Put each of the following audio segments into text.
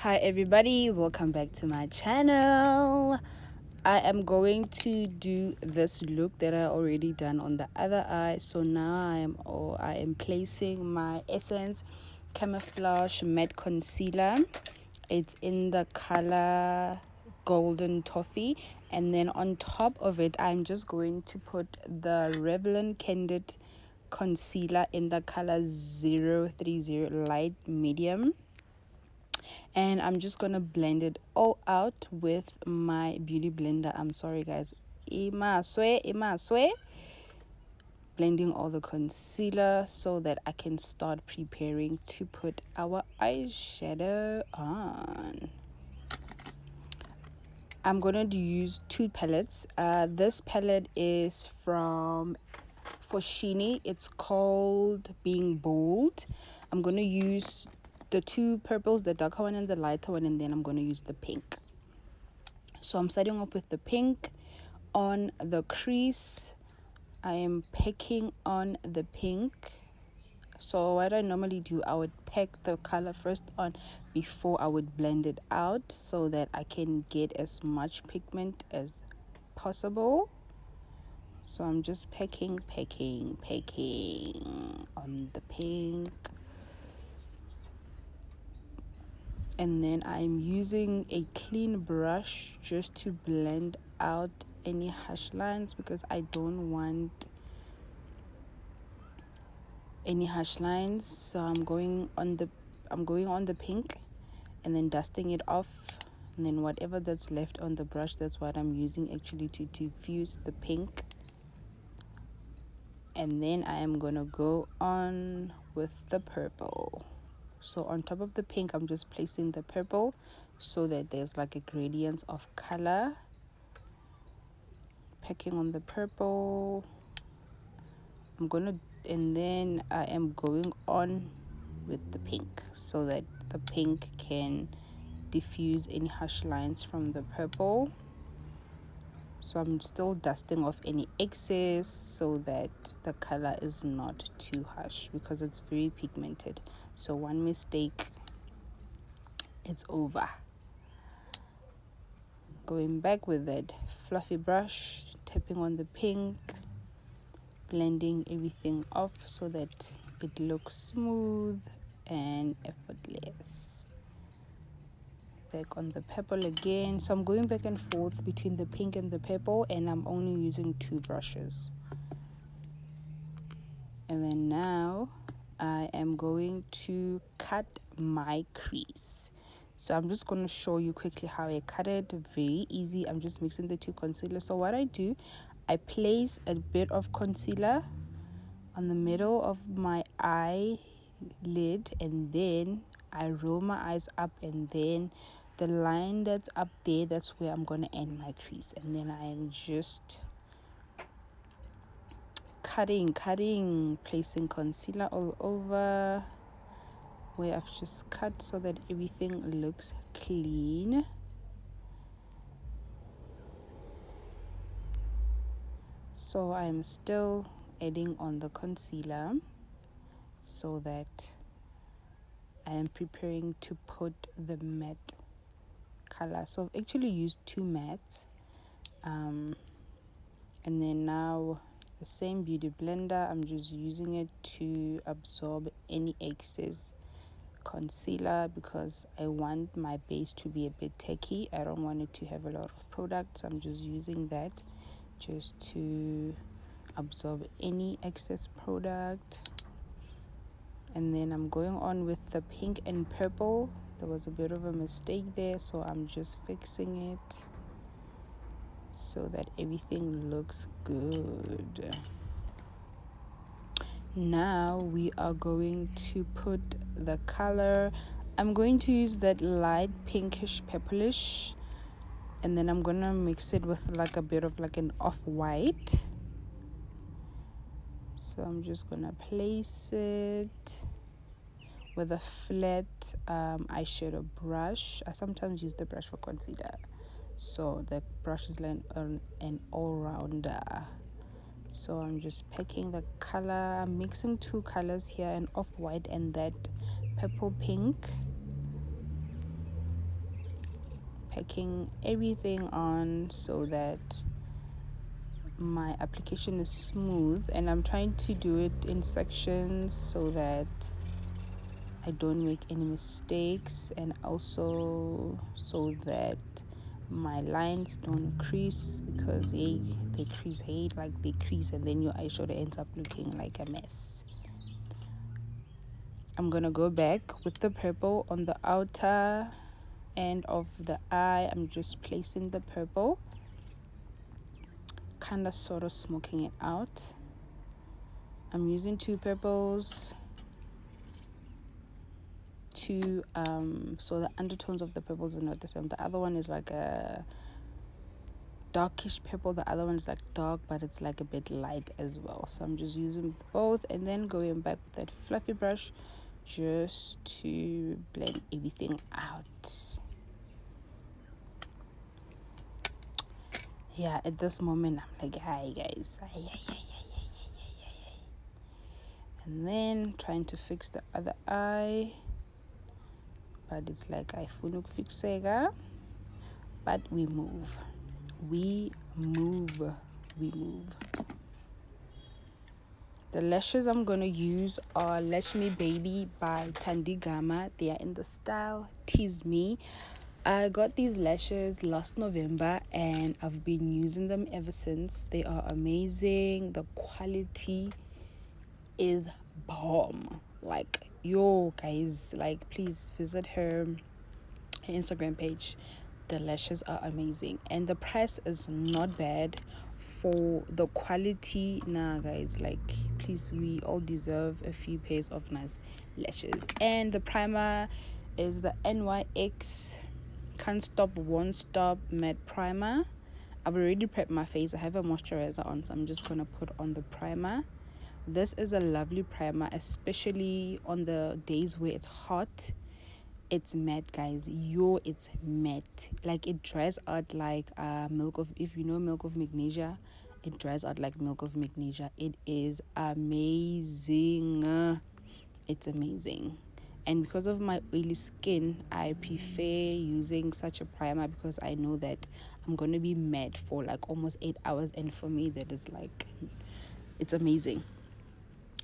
Hi everybody, welcome back to my channel. I am going to do this look that I already done on the other eye. So now I am placing my Essence Camouflage Matte Concealer. It's in the color Golden Toffee, and then on top of it I'm just going to put the Revlon Candid Concealer in the color 030 Light Medium, and I'm just gonna blend it all out with my beauty blender. I'm sorry guys, imaswe, blending all the concealer so that I can start preparing to put our eyeshadow on. I'm gonna use two palettes. This palette is from Foschini. It's called Being Bold. I'm gonna use the two purples, the darker one and the lighter one, and then I'm gonna use the pink. So I'm starting off with the pink on the crease. I am packing on the pink. So what I normally do, I would pack the color first on before I would blend it out so that I can get as much pigment as possible. So I'm just packing on the pink. And then I'm using a clean brush just to blend out any harsh lines because I don't want any harsh lines. So I'm going on the pink and then dusting it off, and then whatever that's left on the brush, that's what I'm using actually to diffuse the pink. And then I am gonna go on with the purple. So on top of the pink I'm just placing the purple so that there's like a gradient of color. Packing on the purple, and then I am going on with the pink so that the pink can diffuse any harsh lines from the purple. So I'm still dusting off any excess so that the color is not too harsh because it's very pigmented. So one mistake, it's over. Going back with that fluffy brush, tapping on the pink, blending everything off so that it looks smooth and effortless. Back on the purple again. So I'm going back and forth between the pink and the purple, and I'm only using two brushes. And then now I am going to cut my crease. So I'm just going to show you quickly how I cut it. Very easy. I'm just mixing the two concealers. So what I do, I place a bit of concealer on the middle of my eyelid, and then I roll my eyes up, and then the line that's up there, that's where I'm going to end my crease. And then I am just cutting, placing concealer all over where I've just cut so that everything looks clean. So I'm still adding on the concealer so that I am preparing to put the matte color. So I've actually used two mattes, and then now the same beauty blender, I'm just using it to absorb any excess concealer because I want my base to be a bit tacky. I don't want it to have a lot of product, so I'm just using that just to absorb any excess product. And then I'm going on with the pink and purple. There was a bit of a mistake there, so I'm just fixing it so that everything looks good. Now we are going to put the color. I'm going to use that light pinkish purplish, and then I'm gonna mix it with like a bit of like an off-white. So I'm just gonna place it with a flat eyeshadow brush. I sometimes use the brush for concealer, so the brush is like an all-rounder. So I'm just packing the color. I'm mixing two colors here, an off-white and that purple pink. packing everything on so that my application is smooth, and I'm trying to do it in sections so that I don't make any mistakes, and also so that my lines don't crease, because they crease, they crease, and then your eyeshadow ends up looking like a mess. I'm gonna go back with the purple on the outer end of the eye. I'm just placing the purple, kind of sort of smoking it out. I'm using two purples to so the undertones of the purples are not the same. The other one is like a darkish purple, the other one is like dark, but it's like a bit light as well. So I'm just using both, and then going back with that fluffy brush just to blend everything out. Yeah, at this moment I'm like, hi guys, and then trying to fix the other eye, but it's like I funuk fixega, but we move. The lashes I'm gonna use are Lash Me Baby by Tandigama. They are in the style Tease Me. I got these lashes last November and I've been using them ever since. They are amazing. The quality is bomb. Like, yo guys, like, please visit her Instagram page. The lashes are amazing and the price is not bad for the quality. Nah guys, like, please, we all deserve a few pairs of nice lashes. And the primer is the NYX Can't Stop Won't Stop Matte Primer. I've already prepped my face. I have a moisturizer on, so I'm just gonna put on the primer. This is a lovely primer, especially on the days where it's hot. It's matte, guys. It's matte. Like, it dries out like if you know milk of magnesia, it dries out like milk of magnesia. It is amazing. It's amazing. And because of my oily skin, I prefer using such a primer because I know that I'm going to be matte for like almost 8 hours, and for me that is like, it's amazing.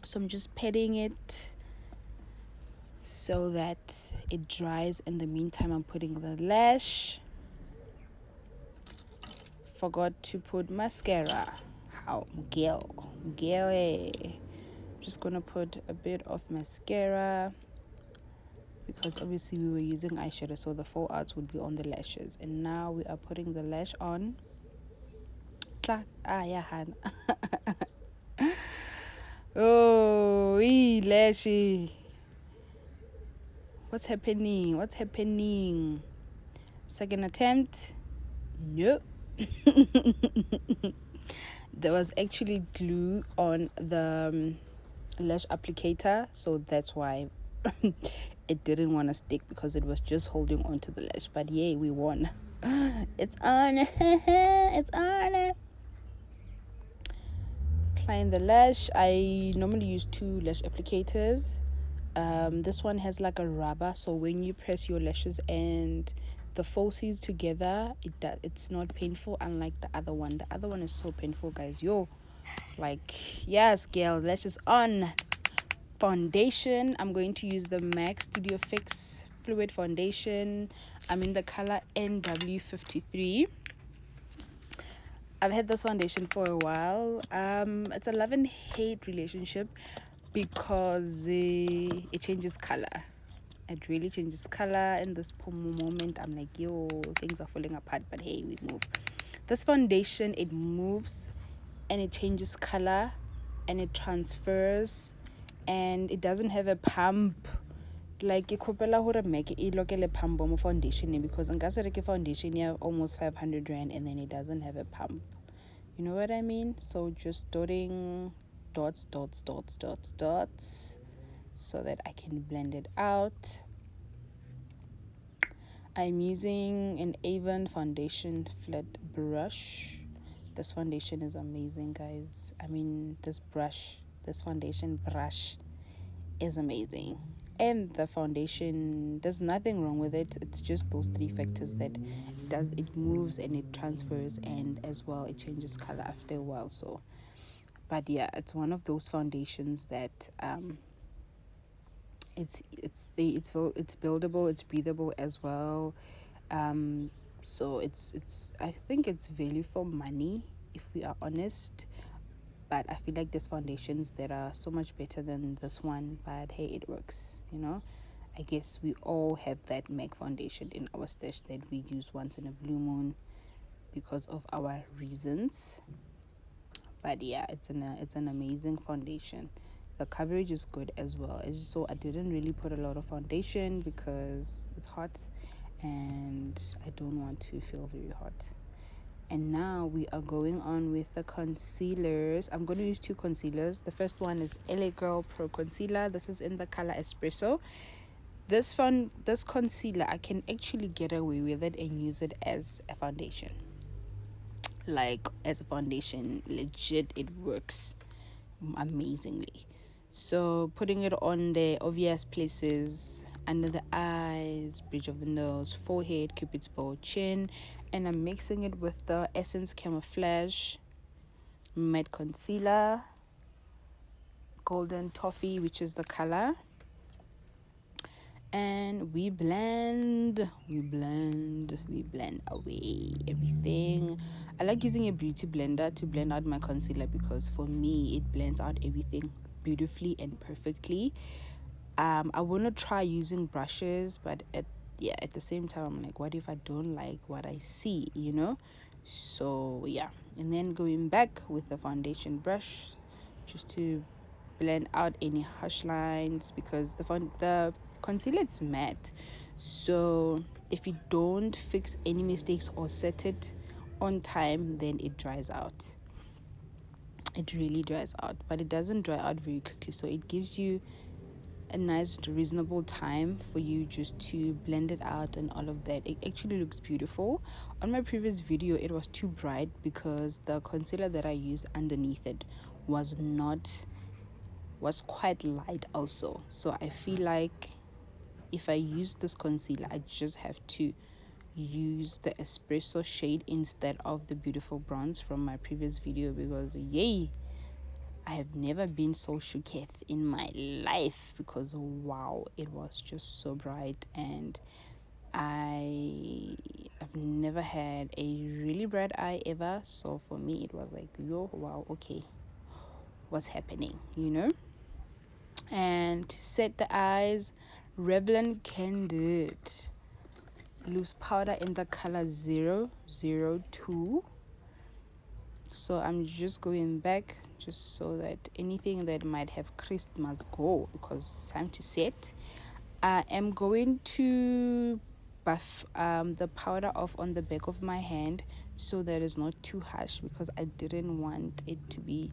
So I'm just patting it so that it dries. In the meantime, I'm putting the lash. Forgot to put mascara. How girl just gonna put a bit of mascara because obviously we were using eyeshadow, so the fallouts would be on the lashes. And now we are putting the lash on. Oh, lashy. What's happening? Second attempt. Nope. There was actually glue on the lash applicator, so that's why it didn't want to stick, because it was just holding on to the lash. But yay, we won. It's on. It's on. Applying the lash. I normally use 2 lash applicators. This one has like a rubber, so when you press your lashes and the falsies together, it's not painful, unlike the other one. The other one is so painful, guys. Like, yes girl, lashes on. Foundation, I'm going to use the MAC Studio Fix Fluid Foundation. I'm in the color NW53. I've had this foundation for a while. It's a love and hate relationship because it changes color. It really changes color. In this moment, I'm like, yo, things are falling apart, but hey, we move. This foundation, it moves and it changes color and it transfers, and it doesn't have a pump. Like, ke khopela hore make e lokele pump mo foundation, because nka se reke foundation ya almost 500 rand and then it doesn't have a pump. You know what I mean? So just dotting dots so that I can blend it out. I'm using an Avon foundation flat brush. This foundation is amazing, guys. I mean, this foundation brush is amazing. And the foundation, there's nothing wrong with it. It's just those three factors that it moves and it transfers, and as well it changes color after a while. So but yeah, it's one of those foundations that it's buildable, it's breathable as well. So it's I think it's value for money, if we are honest. But I feel like there's foundations that are so much better than this one, but hey, it works, you know. I guess we all have that MAC foundation in our stash that we use once in a blue moon because of our reasons. But yeah, it's an amazing foundation. The coverage is good as well. It's just, so I didn't really put a lot of foundation because it's hot and I don't want to feel very hot. And now we are going on with the concealers. I'm going to use two concealers. The first one is LA Girl Pro Concealer. This is in the color Espresso. This concealer, I can actually get away with it and use it as a foundation. Like as a foundation, legit, it works amazingly. So putting it on the obvious places, under the eyes, bridge of the nose, forehead, cupid's bow, chin, and I'm mixing it with the Essence Camouflage matte concealer, golden toffee, which is the color. And we blend away everything. I like using a beauty blender to blend out my concealer because for me it blends out everything beautifully and perfectly. I want to try using brushes, but at the same time I'm like, what if I don't like what I see, you know? So yeah, and then going back with the foundation brush just to blend out any harsh lines, because the concealer is matte, so if you don't fix any mistakes or set it on time, then it dries out. It really dries out, but it doesn't dry out very quickly, so it gives you a nice reasonable time for you just to blend it out and all of that. It actually looks beautiful. On my previous video it was too bright because the concealer that I used underneath it was quite light also. So I feel like if I use this concealer, I just have to use the Espresso shade instead of the beautiful bronze from my previous video, because yay, I have never been so shooketh in my life, because wow, it was just so bright, and I've never had a really bright eye ever. So for me it was like, yo, wow, okay, what's happening, you know? And to set the eyes, Revlon Candid loose powder in the color 002. So I'm just going back just so that anything that might have creased must go, because it's time to set. I am going to buff the powder off on the back of my hand so that it's not too harsh, because I didn't want it to be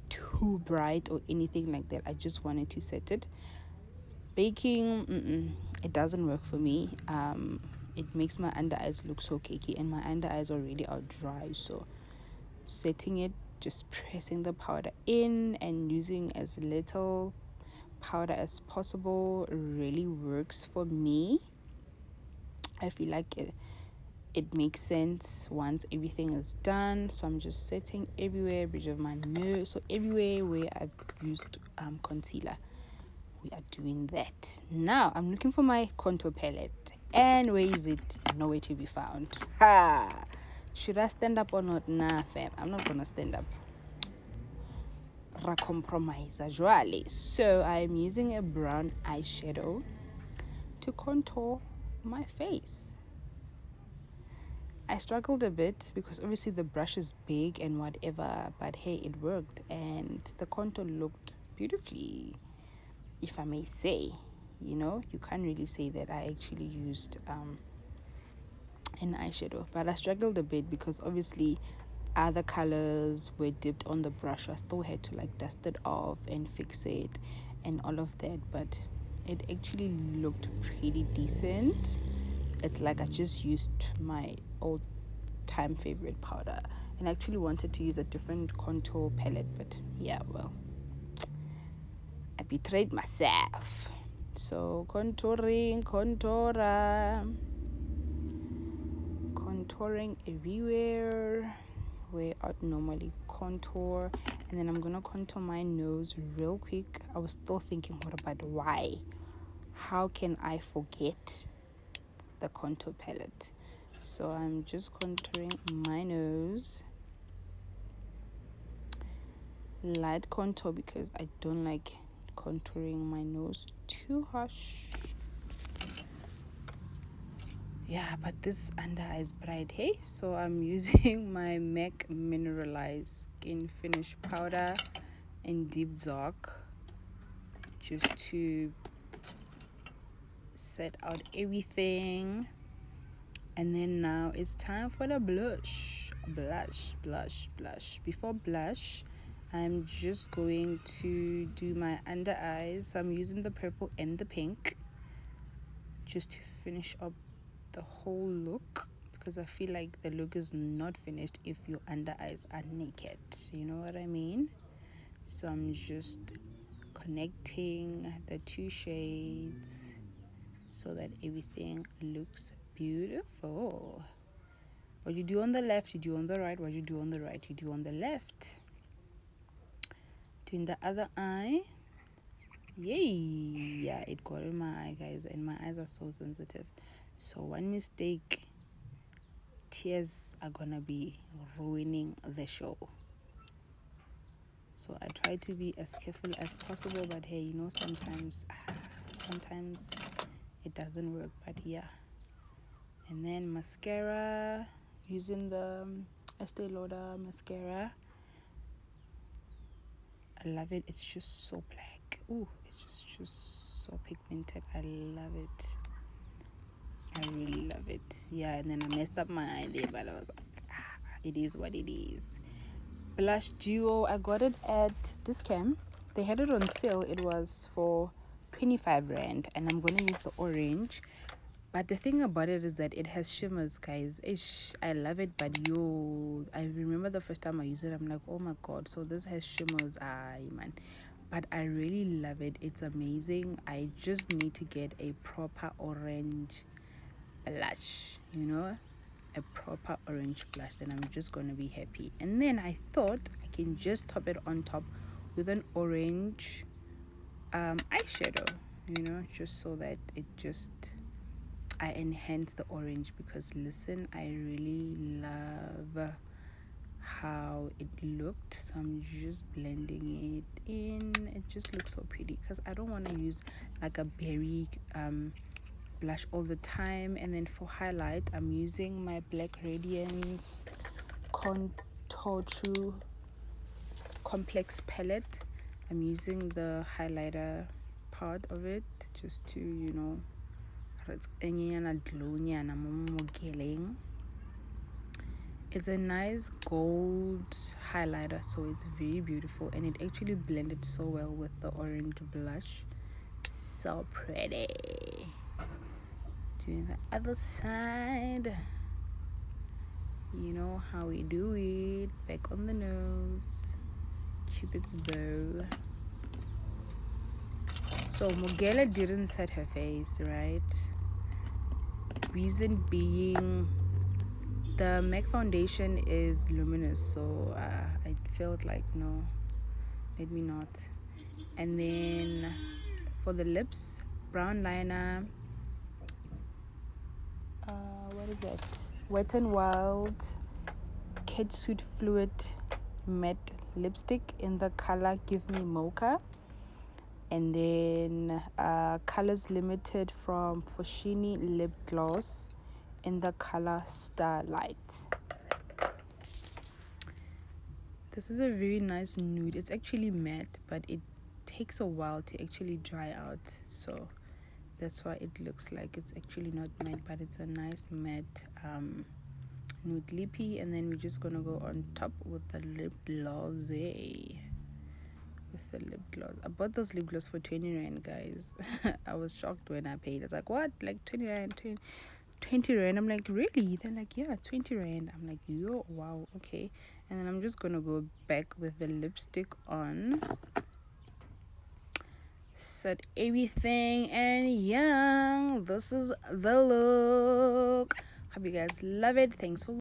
too bright or anything like that. I just wanted to set it. Baking, it doesn't work for me. It makes my under eyes look so cakey, and my under eyes already are dry. So setting it, just pressing the powder in and using as little powder as possible really works for me. I feel like it makes sense once everything is done. So I'm just setting everywhere, bridge of my nose, so everywhere where I've used concealer, we are doing that. Now I'm looking for my contour palette, and where is it? Nowhere to be found. Should I stand up or not? Nah fam, I'm not gonna stand up. Compromise usually. So I'm using a brown eyeshadow to contour my face. I struggled a bit because obviously the brush is big and whatever, but hey, it worked and the contour looked beautifully, if I may say. You know, you can't really say that I actually used an eyeshadow, but I struggled a bit because obviously other colors were dipped on the brush. I still had to like dust it off and fix it and all of that, but it actually looked pretty decent. It's like I just used my old time favorite powder, and I actually wanted to use a different contour palette, but yeah, well, I betrayed myself. So contouring everywhere where I'd normally contour. And then I'm gonna contour my nose real quick. I was still thinking, what about why? How can I forget the contour palette? So I'm just contouring my nose. Light contour because I don't like contouring my nose too harsh. Yeah, but this under eye is bright, hey? So I'm using my MAC Mineralized Skin Finish Powder in Deep Dark just to set out everything. And then now it's time for the blush. Before blush, I'm just going to do my under eyes. I'm using the purple and the pink just to finish up the whole look, because I feel like the look is not finished if your under eyes are naked. You know what I mean? So I'm just connecting the two shades so that everything looks beautiful. What you do on the left, you do on the right. What you do on the right, you do on the left. Doing the other eye. Yay! Yeah, it got in my eye, guys, and my eyes are so sensitive. So one mistake, tears are gonna be ruining the show. So I try to be as careful as possible, but hey, you know, sometimes it doesn't work. But yeah. And then mascara, using the Estee Lauder mascara. I love it. It's just so black. Ooh, it's just so pigmented. I love it. I really love it. Yeah, and then I messed up my eye there, but I was like, it is what it is. Blush duo, I got it at Discam. They had it on sale. It was for 25 rand, and I'm gonna use the orange. But the thing about it is that it has shimmers, guys. I love it, but I remember the first time I used it, I'm like, oh my god, so this has shimmers. Man. But I really love it. It's amazing. I just need to get a proper orange blush, you know, a proper orange blush, then I'm just gonna be happy. And then I thought I can just top it on top with an orange eyeshadow, you know, just so that I enhance the orange, because listen, I really love how it looked. So I'm just blending it in. It just looks so pretty, because I don't want to use like a berry blush all the time. And then for highlight, I'm using my Black Radiance Contour True Complex palette. I'm using the highlighter part of it just to, you know, it's a nice gold highlighter, so it's very beautiful, and it actually blended so well with the orange blush. So pretty. Doing the other side, you know how we do it. Back on the nose, Cupid's bow. So Mogela didn't set her face, right? Reason being, the MAC foundation is luminous, so I felt like, no, let me not. And then for the lips, brown liner, what is that? Wet n Wild Cat Suit Fluid Matte Lipstick in the color Give Me Mocha. And then Colors Limited from Foschini Lip Gloss in the color Starlight. This is a very nice nude. It's actually matte, but it takes a while to actually dry out, so that's why it looks like it's actually not matte, but it's a nice matte nude lippie. And then we're just gonna go on top with the lip gloss. I bought those lip gloss for 20 rand, guys. I was shocked when I paid. It's like, what? Like 20 rand, 20 rand? I'm like, really? They're like, yeah, 20 rand. I'm like, yo, wow, okay. And then I'm just gonna go back with the lipstick on. set everything, and yeah, this is the look. Hope you guys love it. Thanks for